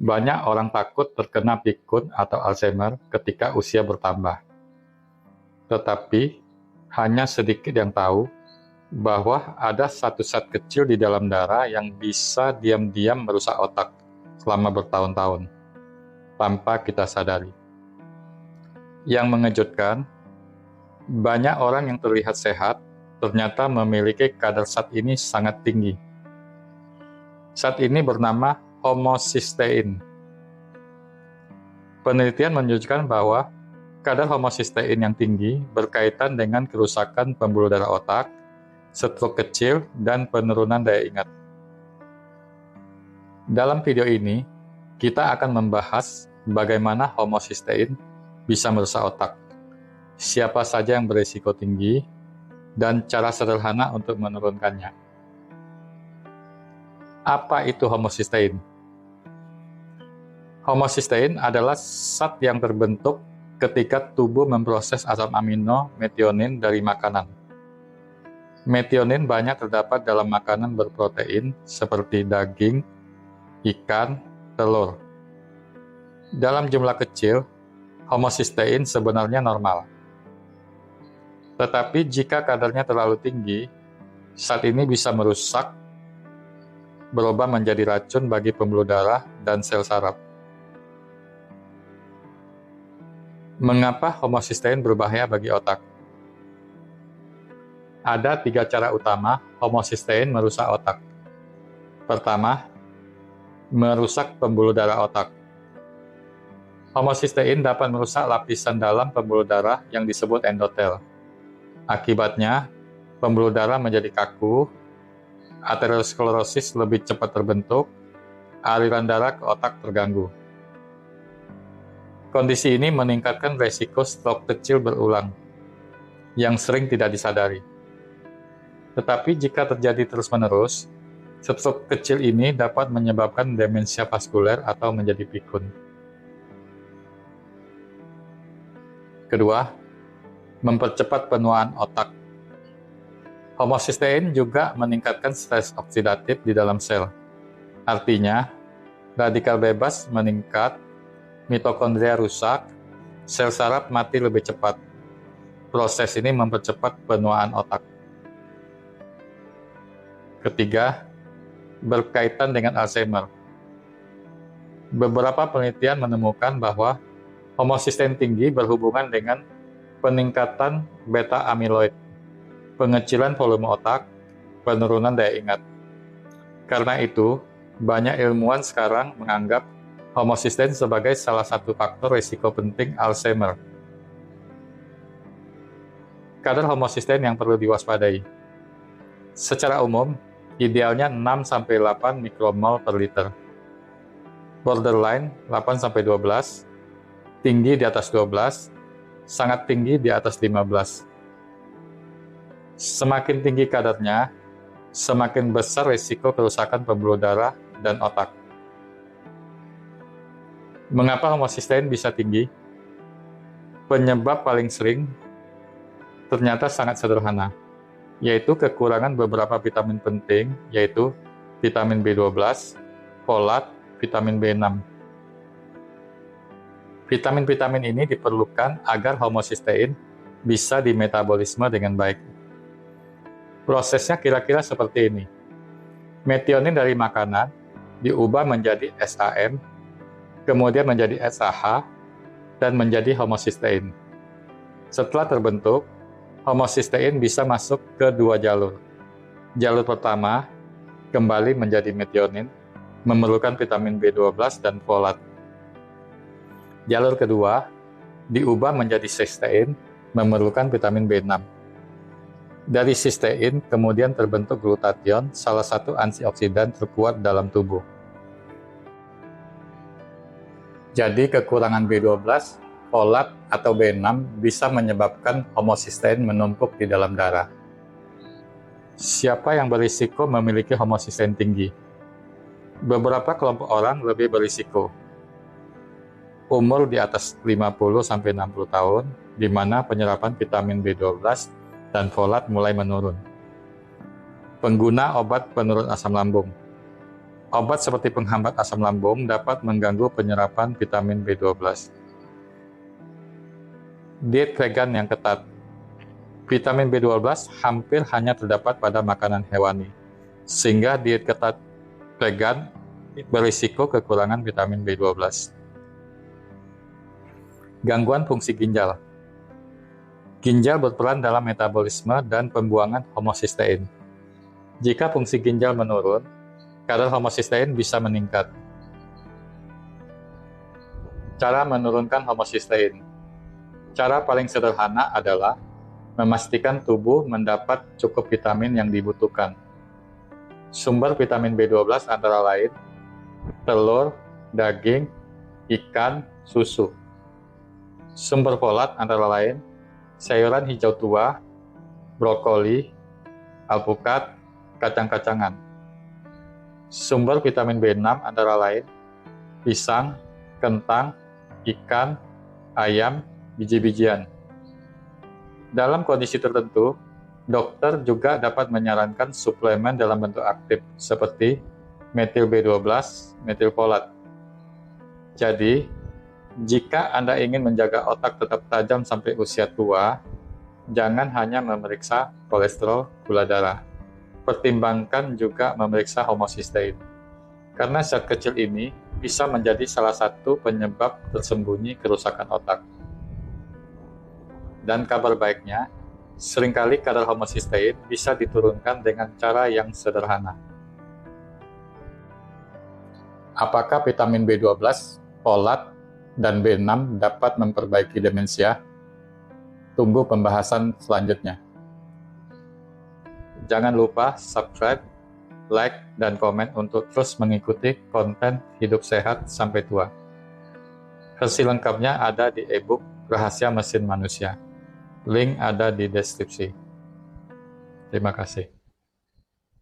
Banyak orang takut terkena pikun atau Alzheimer ketika usia bertambah. Tetapi, hanya sedikit yang tahu bahwa ada satu zat kecil di dalam darah yang bisa diam-diam merusak otak selama bertahun-tahun, tanpa kita sadari. Yang mengejutkan, banyak orang yang terlihat sehat ternyata memiliki kadar zat ini sangat tinggi. Zat ini bernama homocysteine. Penelitian menunjukkan bahwa kadar homocysteine yang tinggi berkaitan dengan kerusakan pembuluh darah otak, stroke kecil, dan penurunan daya ingat. Dalam video ini, kita akan membahas bagaimana homocysteine bisa merusak otak, siapa saja yang berisiko tinggi, dan cara sederhana untuk menurunkannya. Apa itu homocysteine? Homocysteine adalah zat yang terbentuk ketika tubuh memproses asam amino metionin dari makanan. Metionin banyak terdapat dalam makanan berprotein seperti daging, ikan, telur. Dalam jumlah kecil, homocysteine sebenarnya normal. Tetapi jika kadarnya terlalu tinggi, zat ini bisa merusak, berubah menjadi racun bagi pembuluh darah dan sel saraf. Mengapa homocysteine berbahaya bagi otak? Ada 3 cara utama homocysteine merusak otak. Pertama, merusak pembuluh darah otak. Homocysteine dapat merusak lapisan dalam pembuluh darah yang disebut endotel. Akibatnya, pembuluh darah menjadi kaku, aterosklerosis lebih cepat terbentuk, aliran darah ke otak terganggu. Kondisi ini meningkatkan risiko stroke kecil berulang, yang sering tidak disadari. Tetapi jika terjadi terus-menerus, stroke kecil ini dapat menyebabkan demensia vaskuler atau menjadi pikun. Kedua, mempercepat penuaan otak. Homocysteine juga meningkatkan stres oksidatif di dalam sel. Artinya, radikal bebas meningkat, mitokondria rusak, sel saraf mati lebih cepat. Proses ini mempercepat penuaan otak. Ketiga, berkaitan dengan Alzheimer. Beberapa penelitian menemukan bahwa homocysteine tinggi berhubungan dengan peningkatan beta amyloid, pengecilan volume otak, penurunan daya ingat. Karena itu, banyak ilmuwan sekarang menganggap homocysteine sebagai salah satu faktor risiko penting Alzheimer. Kadar homocysteine yang perlu diwaspadai. Secara umum, idealnya 6-8 mikromol per liter. Borderline 8-12, tinggi di atas 12, sangat tinggi di atas 15. Semakin tinggi kadarnya, semakin besar risiko kerusakan pembuluh darah dan otak. Mengapa homocysteine bisa tinggi? Penyebab paling sering ternyata sangat sederhana, yaitu kekurangan beberapa vitamin penting, yaitu vitamin B12, folat, vitamin B6. Vitamin-vitamin ini diperlukan agar homocysteine bisa dimetabolisme dengan baik. Prosesnya kira-kira seperti ini. Metionin dari makanan diubah menjadi SAM, kemudian menjadi SAH, dan menjadi homocysteine. Setelah terbentuk, homocysteine bisa masuk ke 2 jalur. Jalur pertama, kembali menjadi metionin, memerlukan vitamin B12 dan folat. Jalur kedua, diubah menjadi cysteine, memerlukan vitamin B6. Dari cysteine kemudian terbentuk glutathione, salah satu antioksidan terkuat dalam tubuh. Jadi kekurangan B12, folat, atau B6 bisa menyebabkan homocysteine menumpuk di dalam darah. Siapa yang berisiko memiliki homocysteine tinggi? Beberapa kelompok orang lebih berisiko. Umur di atas 50-60 tahun, di mana penyerapan vitamin B12 dan folat mulai menurun. Pengguna obat penurun asam lambung. Obat seperti penghambat asam lambung dapat mengganggu penyerapan vitamin B12. Diet vegan yang ketat. Vitamin B12 hampir hanya terdapat pada makanan hewani, sehingga diet ketat vegan berisiko kekurangan vitamin B12. Gangguan fungsi ginjal. Ginjal berperan dalam metabolisme dan pembuangan homosistein. Jika fungsi ginjal menurun, kadar homosistein bisa meningkat. Cara menurunkan homosistein. Cara paling sederhana adalah memastikan tubuh mendapat cukup vitamin yang dibutuhkan. Sumber vitamin B12 antara lain telur, daging, ikan, susu. Sumber folat antara lain sayuran hijau tua, brokoli, alpukat, kacang-kacangan. Sumber vitamin B6 antara lain pisang, kentang, ikan, ayam, biji-bijian. Dalam kondisi tertentu, dokter juga dapat menyarankan suplemen dalam bentuk aktif seperti metil B12, metil folat. Jadi, jika Anda ingin menjaga otak tetap tajam sampai usia tua, jangan hanya memeriksa kolesterol, gula darah. Pertimbangkan juga memeriksa homosistein, karena zat kecil ini bisa menjadi salah satu penyebab tersembunyi kerusakan otak. Dan kabar baiknya, seringkali kadar homosistein bisa diturunkan dengan cara yang sederhana. Apakah vitamin B12, folat, dan B6 dapat memperbaiki demensia? Tunggu pembahasan selanjutnya. Jangan lupa subscribe, like, dan komen untuk terus mengikuti konten hidup sehat sampai tua. Versi lengkapnya ada di e-book Rahasia Mesin Manusia. Link ada di deskripsi. Terima kasih.